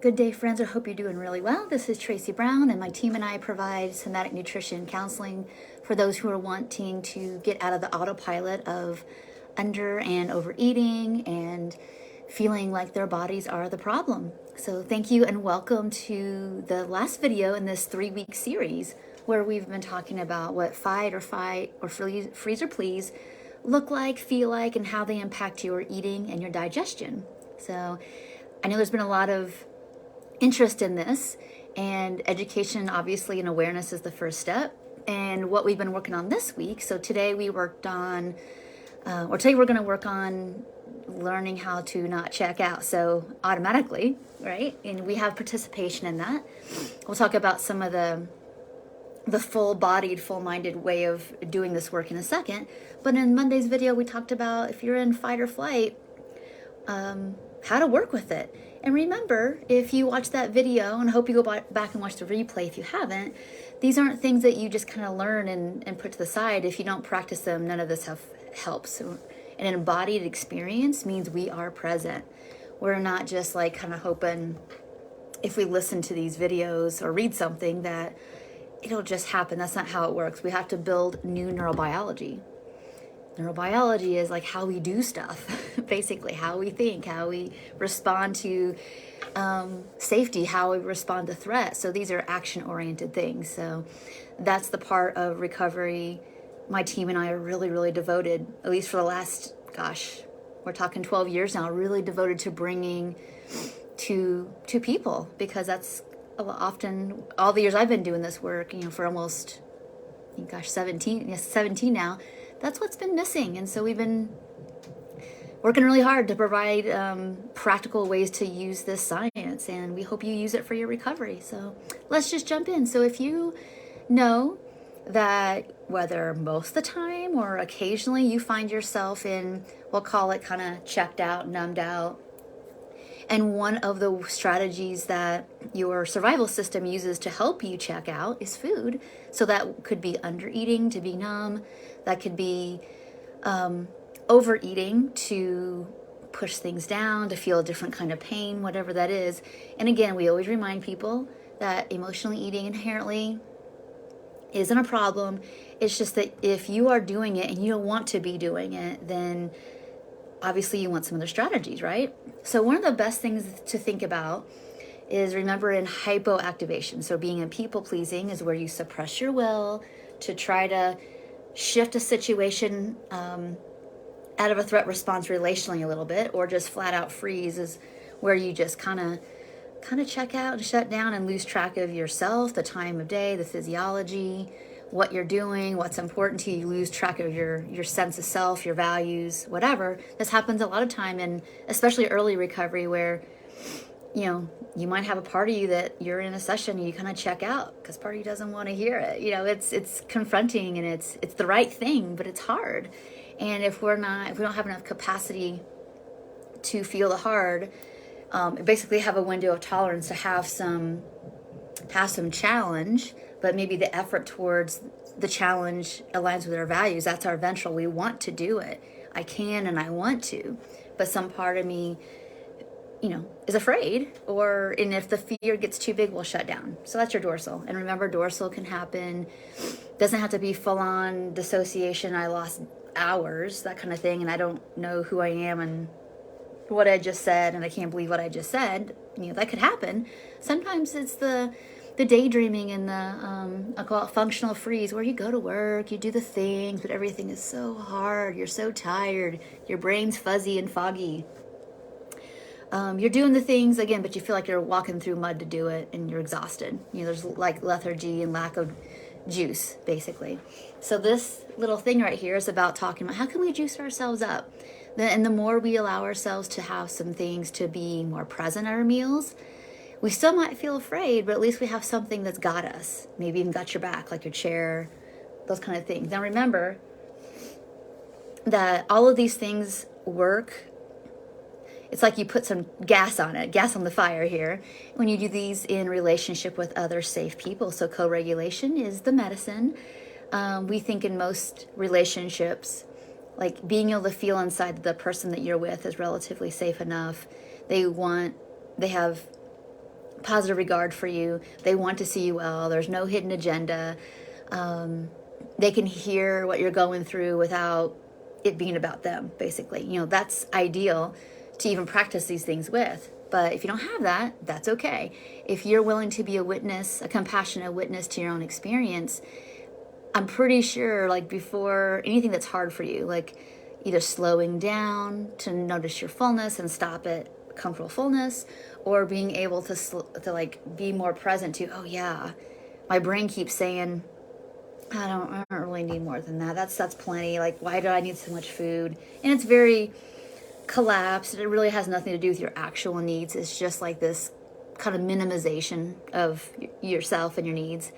Good day, friends. I hope you're doing really well. This is Tracy Brown, and my team and I provide somatic nutrition counseling for those who are wanting to get out of the autopilot of under and overeating and feeling like their bodies are the problem. So thank you and welcome to the last video in this 3-week series where we've been talking about what fight or freeze or please look like, feel like, and how they impact your eating and your digestion. So I know there's been a lot of interest in this, and education obviously and awareness is the first step, and what we've been working on this week. So today we worked on today we're going to work on learning how to not check out so automatically, right? And we have participation in that. We'll talk about some of the full-bodied, full-minded way of doing this work in a second. But in Monday's video we talked about if you're in fight or flight, how to work with it. And remember, if you watch that video, and I hope you go back and watch the replay if you haven't, these aren't things that you just kind of learn and put to the side. If you don't practice them, none of this helps. So an embodied experience means we are present. We're not just like kind of hoping if we listen to these videos or read something that it'll just happen. That's not how it works. We have to build new neurobiology. Neurobiology is like how we do stuff, basically, how we think, how we respond to safety, how we respond to threat. So these are action-oriented things. So that's the part of recovery my team and I are really, really devoted, at least for the last, we're talking 12 years now, really devoted to bringing to people, because that's often, all the years I've been doing this work, for almost, 17 now, that's what's been missing. And so we've been working really hard to provide practical ways to use this science, and we hope you use it for your recovery. So let's just jump in. So if you know that whether most of the time or occasionally you find yourself in, we'll call it kind of checked out, numbed out, and one of the strategies that your survival system uses to help you check out is food. So that could be undereating to be numb. That could be overeating to push things down, to feel a different kind of pain, whatever that is. And again, we always remind people that emotionally eating inherently isn't a problem. It's just that if you are doing it and you don't want to be doing it, then obviously you want some other strategies, right? So one of the best things to think about is, remember, in hypoactivation. So being in people pleasing is where you suppress your will to try to shift a situation out of a threat response relationally a little bit, or just flat out freeze is where you just kind of check out and shut down and lose track of yourself, the time of day, the physiology, what you're doing, what's important to you. You lose track of your sense of self, your values, whatever. This happens a lot of time, and especially early recovery, where you might have a part of you that you're in a session and you kind of check out because part of you doesn't want to hear it. It's confronting, and it's the right thing, but it's hard. And if we don't have enough capacity to feel the hard, basically have a window of tolerance to have some challenge, but maybe the effort towards the challenge aligns with our values. That's our ventral. We want to do it. I can and I want to, but some part of me is afraid, and if the fear gets too big, we'll shut down. So that's your dorsal. And remember, dorsal can happen, doesn't have to be full-on dissociation, I lost hours, that kind of thing, and I don't know who I am and what I just said, and I can't believe what I just said. That could happen. Sometimes it's the daydreaming and I call it functional freeze, where you go to work, you do the things, but everything is so hard, you're so tired, your brain's fuzzy and foggy. You're doing the things again, but you feel like you're walking through mud to do it, and you're exhausted. There's like lethargy and lack of juice, basically. So this little thing right here is about talking about how can we juice ourselves up. And the more we allow ourselves to have some things to be more present at our meals, we still might feel afraid, but at least we have something that's got us, maybe even got your back, like your chair, those kind of things. Now remember that all of these things work. It's like you put some gas on the fire here, when you do these in relationship with other safe people. So co-regulation is the medicine. We think in most relationships, like being able to feel inside the person that you're with is relatively safe enough. They have positive regard for you. They want to see you well. There's no hidden agenda. They can hear what you're going through without it being about them, basically. You know, that's ideal to even practice these things with. But if you don't have that, that's okay. If you're willing to be a witness, a compassionate witness to your own experience, I'm pretty sure, like, before anything that's hard for you, like either slowing down to notice your fullness and stop at comfortable fullness, or being able to like be more present to, oh yeah, my brain keeps saying, I don't really need more than that. That's plenty. Like, why do I need so much food? And it's very collapsed. It really has nothing to do with your actual needs. It's just like this kind of minimization of yourself and your needs.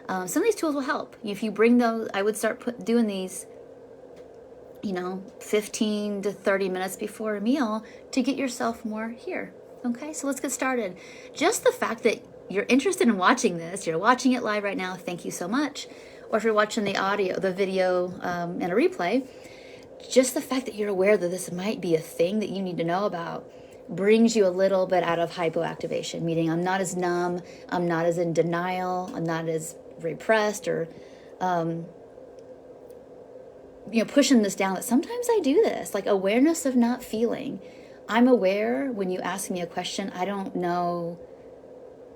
Some of these tools will help. If you bring those, I would start doing these, 15 to 30 minutes before a meal to get yourself more here. Okay, so let's get started. Just the fact that you're interested in watching this, you're watching it live right now, thank you so much. Or if you're watching the video, and a replay, just the fact that you're aware that this might be a thing that you need to know about brings you a little bit out of hypoactivation, meaning I'm not as numb, I'm not as in denial, I'm not as repressed or, pushing this down. That sometimes I do this, like awareness of not feeling. I'm aware when you ask me a question, I don't know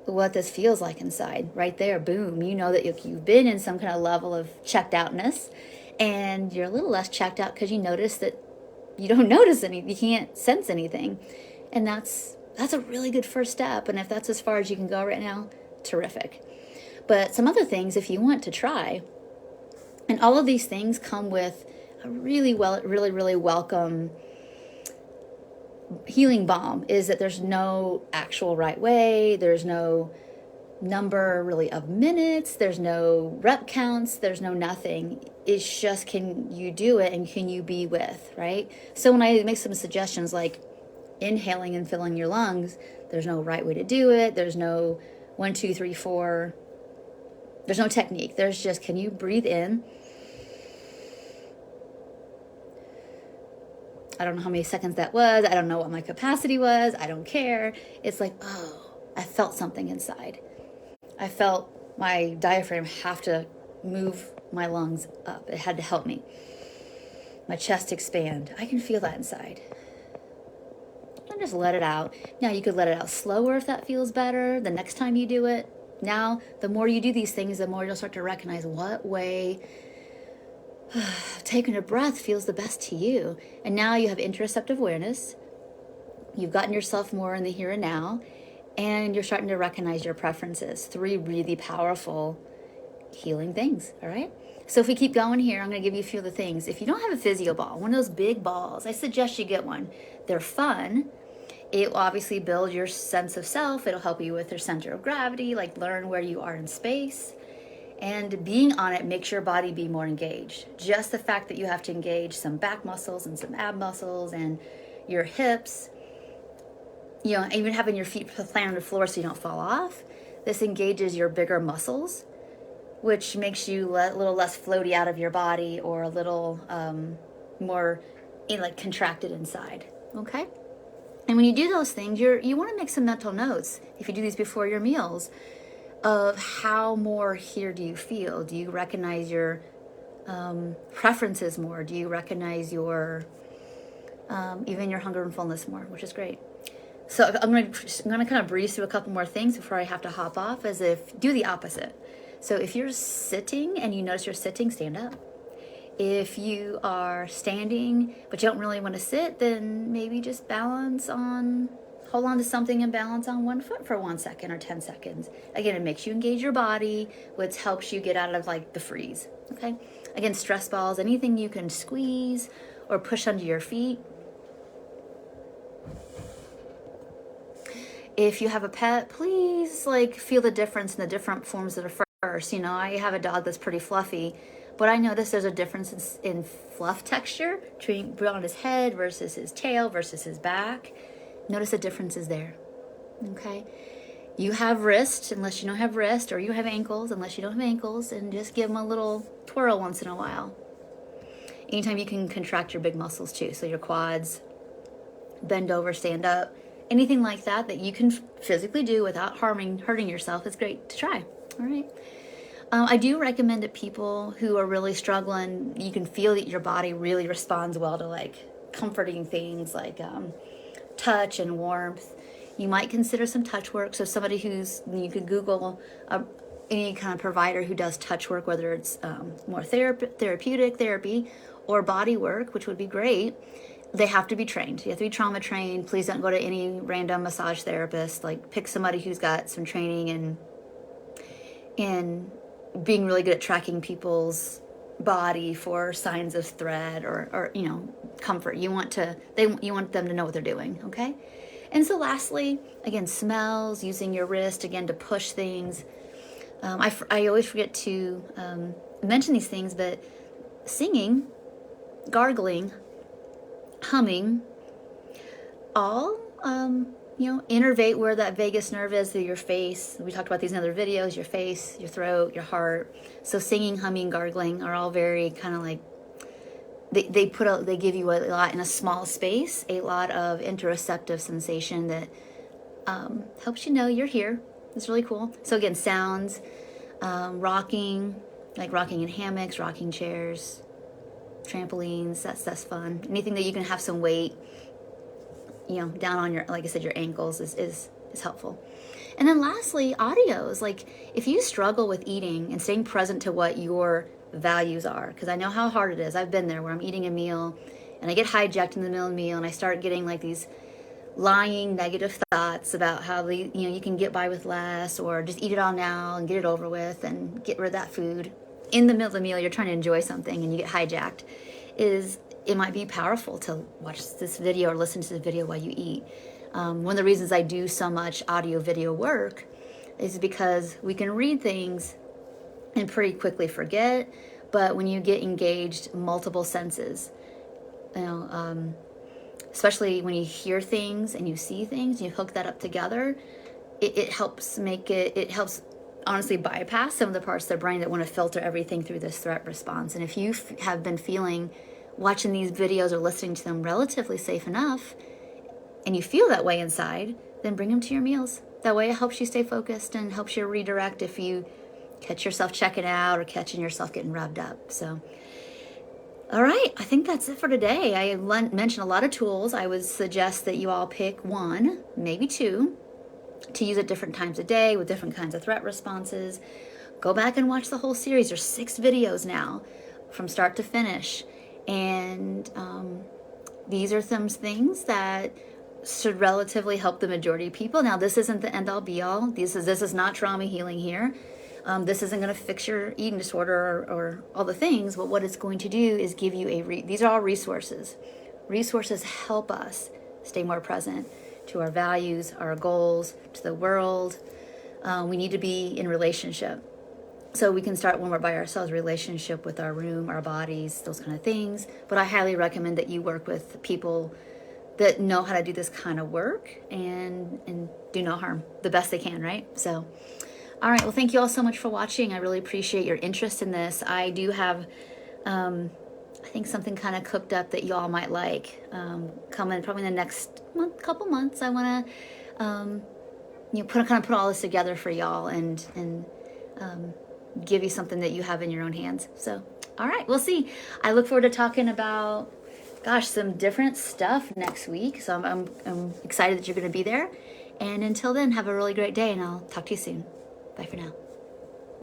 what this feels like inside. Right there, boom, you know that you've been in some kind of level of checked outness, and you're a little less checked out because you notice that you don't notice anything, you can't sense anything. And that's a really good first step. And if that's as far as you can go right now, terrific. But some other things, if you want to try, and all of these things come with a really welcome healing balm, is that there's no actual right way, there's no number really of minutes, there's no rep counts, there's no nothing. It's just, can you do it and can you be with, right? So when I make some suggestions like inhaling and filling your lungs, there's no right way to do it, there's no 1, 2, 3, 4, there's no technique. There's just, can you breathe in? I don't know how many seconds that was. I don't know what my capacity was. I don't care. It's like, oh, I felt something inside. I felt my diaphragm have to move my lungs up. It had to help me. My chest expand. I can feel that inside. And just let it out. Now you could let it out slower if that feels better the next time you do it. Now, the more you do these things, the more you'll start to recognize what way taking a breath feels the best to you. And now you have interoceptive awareness. You've gotten yourself more in the here and now, and you're starting to recognize your preferences. 3 really powerful healing things, all right? So if we keep going here, I'm going to give you a few of the things. If you don't have a physio ball, one of those big balls, I suggest you get one. They're fun. It will obviously build your sense of self. It'll help you with your center of gravity, like learn where you are in space. And being on it makes your body be more engaged. Just the fact that you have to engage some back muscles and some ab muscles and your hips, even having your feet plant on the floor so you don't fall off, this engages your bigger muscles, which makes you a little less floaty out of your body, or a little more contracted inside, okay? And when you do those things, you want to make some mental notes, if you do these before your meals, of how more here do you feel? Do you recognize your preferences more? Do you recognize your even your hunger and fullness more, which is great. So I'm going to kind of breeze through a couple more things before I have to hop off, as if do the opposite. So if you're sitting and you notice you're sitting, stand up. If you are standing but you don't really want to sit, then maybe just hold on to something and balance on one foot for 1 second or 10 seconds. Again, it makes you engage your body, which helps you get out of the freeze, okay? Again, stress balls, anything you can squeeze or push under your feet. If you have a pet, please feel the difference in the different forms of the fur. I have a dog that's pretty fluffy, but I notice there's a difference in fluff texture between on his head versus his tail versus his back. Notice the differences there, okay? You have wrists, unless you don't have wrist, or you have ankles, unless you don't have ankles, and just give them a little twirl once in a while. Anytime you can contract your big muscles too, so your quads, bend over, stand up, anything like that that you can physically do without hurting yourself is great to try. All right. I do recommend that people who are really struggling, you can feel that your body really responds well to like comforting things like touch and warmth. You might consider some touch work. So somebody you could Google any kind of provider who does touch work, whether it's more therapeutic therapy or body work, which would be great. They have to be trained. You have to be trauma trained. Please don't go to any random massage therapist. Like pick somebody who's got some training in being really good at tracking people's body for signs of threat or comfort. You want them to know what they're doing, okay? And so lastly, again, smells, using your wrist again to push things. I always forget to mention these things, but singing, gargling, humming, all innervate where that vagus nerve is through your face. We talked about these in other videos, your face, your throat, your heart. So singing, humming, gargling are all very kind of like, they give you a lot in a small space, a lot of interoceptive sensation that helps you know you're here. It's really cool. So again, sounds, rocking, like rocking in hammocks, rocking chairs, trampolines, that's fun. Anything that you can have some weight, down on your, like I said, your ankles is helpful. And then lastly, audios. Like if you struggle with eating and staying present to what your values are, because I know how hard it is. I've been there where I'm eating a meal and I get hijacked in the middle of the meal and I start getting like these lying negative thoughts about how you can get by with less, or just eat it all now and get it over with and get rid of that food. In the middle of the meal, you're trying to enjoy something and you get hijacked. It might be powerful to watch this video or listen to the video while you eat. One of the reasons I do so much audio video work is because we can read things and pretty quickly forget, but when you get engaged, multiple senses, especially when you hear things and you see things, you hook that up together, it helps honestly bypass some of the parts of the brain that want to filter everything through this threat response. And if you have been feeling watching these videos or listening to them relatively safe enough, and you feel that way inside, then bring them to your meals. That way it helps you stay focused and helps you redirect if you catch yourself checking out or catching yourself getting revved up. So, all right, I think that's it for today. I mentioned a lot of tools. I would suggest that you all pick one, maybe two, to use at different times of day with different kinds of threat responses. Go back and watch the whole series. There's 6 videos now from start to finish. And these are some things that should relatively help the majority of people. Now, this isn't the end all be all. This is not trauma healing here. This isn't going to fix your eating disorder or all the things, but what it's going to do is give you these are all resources. Resources help us stay more present to our values, our goals, to the world. We need to be in relationship. So we can start when we're by ourselves, relationship with our room, our bodies, those kind of things. But I highly recommend that you work with people that know how to do this kind of work and do no harm the best they can, right? So, all right. Well, thank you all so much for watching. I really appreciate your interest in this. I do have, I think something kind of cooked up that you all might like coming probably in the next couple months. I want to, put all this together for y'all and give you something that you have in your own hands. So, all right, we'll see. I look forward to talking about, some different stuff next week. So I'm excited that you're going to be there. And until then, have a really great day, and I'll talk to you soon. Bye for now.